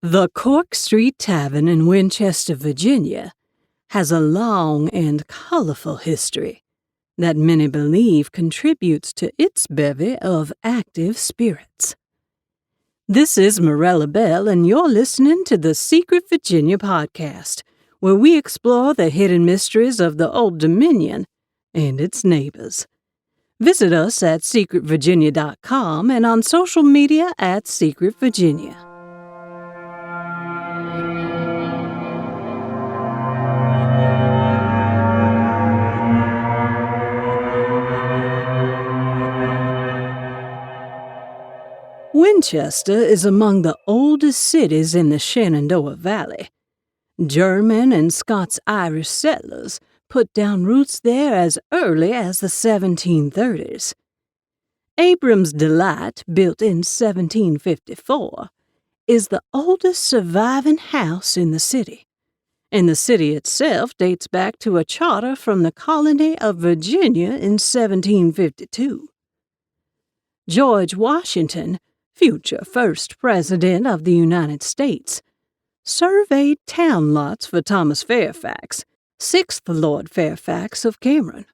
The Cork Street Tavern in Winchester, Virginia, has a long and colorful history that many believe contributes to its bevy of active spirits. This is Morella Belle, and you're listening to the Secret Virginia podcast, where we explore the hidden mysteries of the Old Dominion and its neighbors. Visit us at secretvirginia.com and on social media at Secret Virginia. Winchester is among the oldest cities in the Shenandoah Valley. German and Scots-Irish settlers put down roots there as early as the 1730s. Abram's Delight, built in 1754, is the oldest surviving house in the city, and the city itself dates back to a charter from the colony of Virginia in 1752. George Washington, future first President of the United States, surveyed town lots for Thomas Fairfax, 6th Lord Fairfax of Cameron.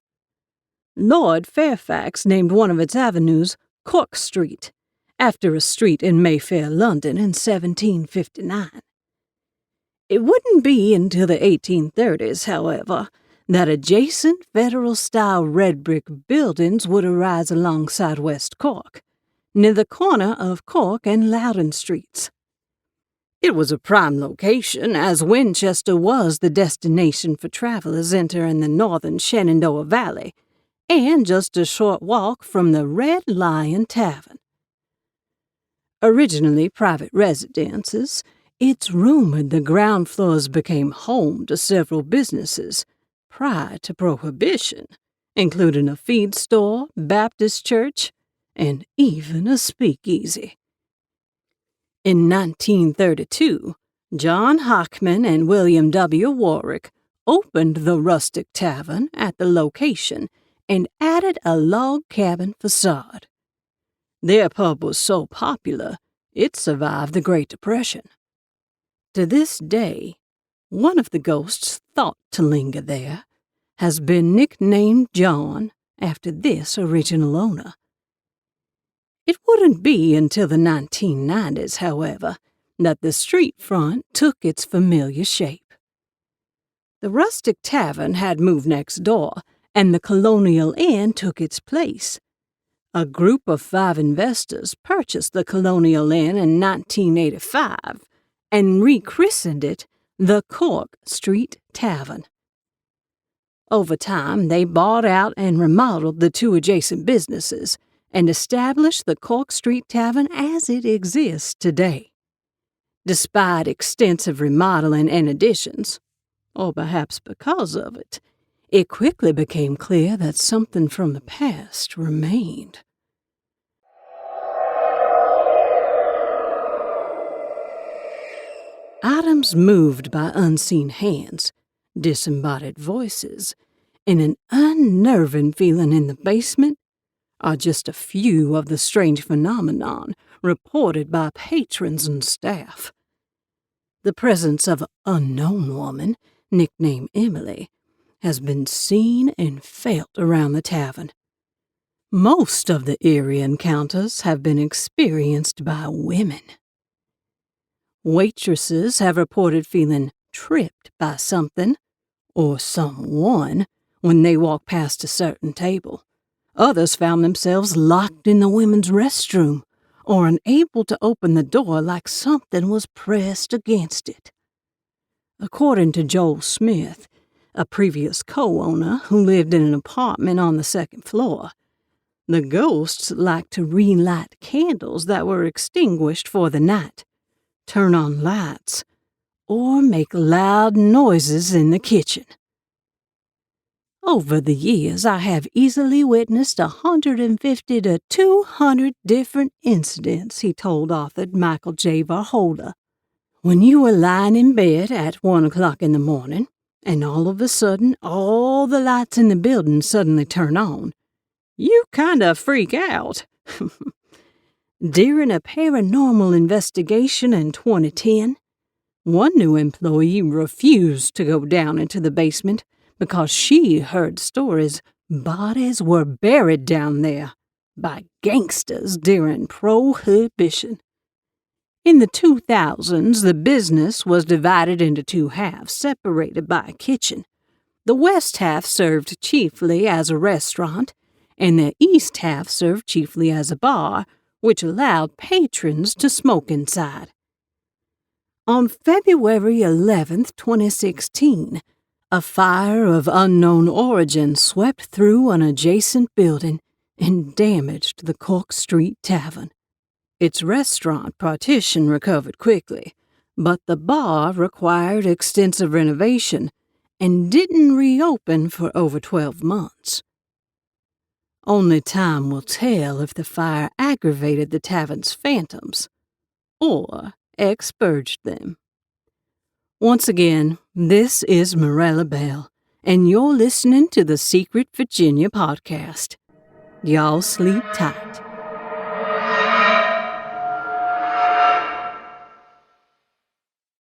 Lord Fairfax named one of its avenues Cork Street, after a street in Mayfair, London in 1759. It wouldn't be until the 1830s, however, that adjacent Federal-style red brick buildings would arise alongside West Cork, near the corner of Cork and Loudon Streets. It was a prime location, as Winchester was the destination for travelers entering the northern Shenandoah Valley, and just a short walk from the Red Lion Tavern. Originally private residences, it's rumored the ground floors became home to several businesses prior to Prohibition, including a feed store, Baptist church, and even a speakeasy. In 1932, John Hockman and William W. Warrick opened the Rustic Tavern at the location and added a log cabin façade. Their pub was so popular, it survived the Great Depression. To this day, one of the ghosts thought to linger there has been nicknamed John after this original owner. It wouldn't be until the 1990s, however, that the street front took its familiar shape. The Rustic Tavern had moved next door, and the Colonial Inn took its place. A group of 5 investors purchased the Colonial Inn in 1985 and rechristened it the Cork Street Tavern. Over time, they bought out and remodeled the 2 adjacent businesses and established the Cork Street Tavern as it exists today. Despite extensive remodeling and additions, or perhaps because of it, it quickly became clear that something from the past remained. Items moved by unseen hands, disembodied voices, and an unnerving feeling in the basement are just a few of the strange phenomenon reported by patrons and staff. The presence of an unknown woman, nicknamed Emily, has been seen and felt around the tavern. Most of the eerie encounters have been experienced by women. Waitresses have reported feeling tripped by something or someone when they walk past a certain table. Others found themselves locked in the women's restroom or unable to open the door like something was pressed against it. According to Joel Smith, a previous co-owner who lived in an apartment on the 2nd floor, the ghosts liked to relight candles that were extinguished for the night, turn on lights, or make loud noises in the kitchen. Over the years, I have easily witnessed 150 to 200 different incidents, he told author Michael J. Varholder. When you were lying in bed at 1 o'clock in the morning, and all of a sudden all the lights in the building suddenly turn on, you kinda freak out. During a paranormal investigation in 2010, One new employee refused to go down into the basement because she heard stories bodies were buried down there by gangsters during Prohibition. In the 2000s, the business was divided into two halves, separated by a kitchen. The west half served chiefly as a restaurant, and the east half served chiefly as a bar, which allowed patrons to smoke inside. On February 11, 2016, a fire of unknown origin swept through an adjacent building and damaged the Cork Street Tavern. Its restaurant partition recovered quickly, but the bar required extensive renovation and didn't reopen for over 12 months. Only time will tell if the fire aggravated the tavern's phantoms or expurged them. Once again, this is Morella Belle, and you're listening to the Secret Virginia podcast. Y'all sleep tight.